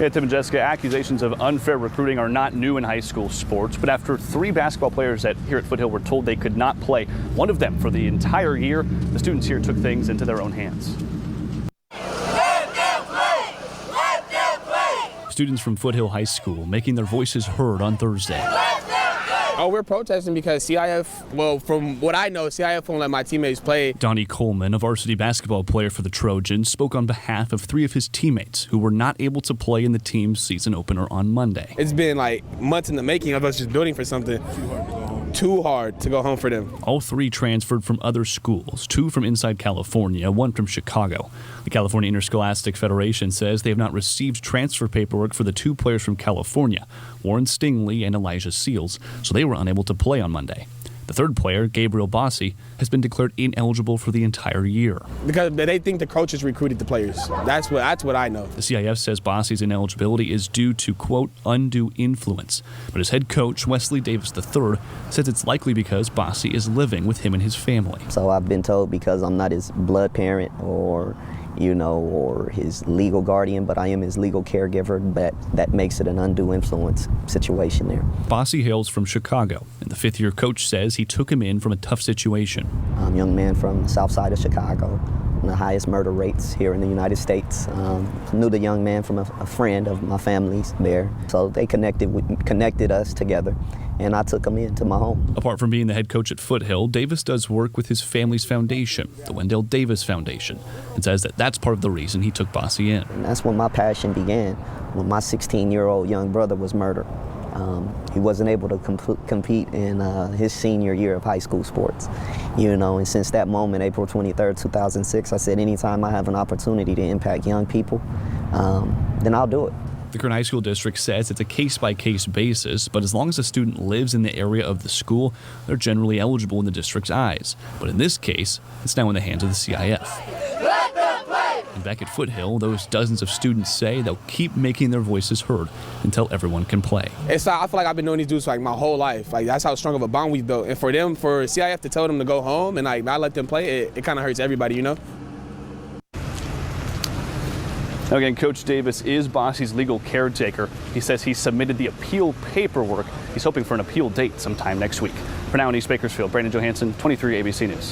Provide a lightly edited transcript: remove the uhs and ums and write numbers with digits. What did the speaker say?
Yeah, Tim and Jessica, accusations of unfair recruiting are not new in high school sports, but after 3 basketball players here at Foothill were told they could not play, one of them for the entire year, the students here took things into their own hands. Let them play! Let them play! Students from Foothill High School making their voices heard on Thursday. Oh, we're protesting because CIF, well, from what I know, CIF won't let my teammates play. Donnie Coleman, a varsity basketball player for the Trojans, spoke on behalf of 3 of his teammates who were not able to play in the team's season opener on Monday. It's been like months in the making of us just building for something. Too hard to go home for them. All 3 transferred from other schools, 2 from inside California, 1 from Chicago. The California Interscholastic Federation says they have not received transfer paperwork for the 2 players from California, Warren Stingley and Elijah Seals, so they were unable to play on Monday. The 3rd player, Gabriel Bossi, has been declared ineligible for the entire year. Because they think the coaches recruited the players. That's what I know. The CIF says Bossi's ineligibility is due to, quote, undue influence. But his head coach, Wesley Davis III, says it's likely because Bossi is living with him and his family. So I've been told because I'm not his blood parent or his legal guardian, but I am his legal caregiver, that makes it an undue influence situation there. Bossi hails from Chicago, and the 5th-year coach says he took him in from a tough situation. I'm a young man from the south side of Chicago, one of the highest murder rates here in the United States. Knew the young man from a friend of my family's there, so they connected us together, and I took him into my home. Apart from being the head coach at Foothill, Davis does work with his family's foundation, the Wendell Davis Foundation, and says that that's part of the reason he took Bossi in. And that's when my passion began, when my 16-year-old young brother was murdered. He wasn't able to compete in his senior year of high school sports, and since that moment, April 23rd, 2006, I said anytime I have an opportunity to impact young people, then I'll do it. The current high school district says it's a case-by-case basis, but as long as a student lives in the area of the school, they're generally eligible in the district's eyes. But in this case, it's now in the hands of the CIF. Let them play! And back at Foothill, those dozens of students say they'll keep making their voices heard until everyone can play. I feel like I've been knowing these dudes for like my whole life. Like that's how strong of a bond we've built. And for CIF to tell them to go home and like not let them play, it kind of hurts everybody, Now again, Coach Davis is Bossi's legal caretaker. He says he submitted the appeal paperwork. He's hoping for an appeal date sometime next week. For now in East Bakersfield, Brandon Johansson, 23 ABC News.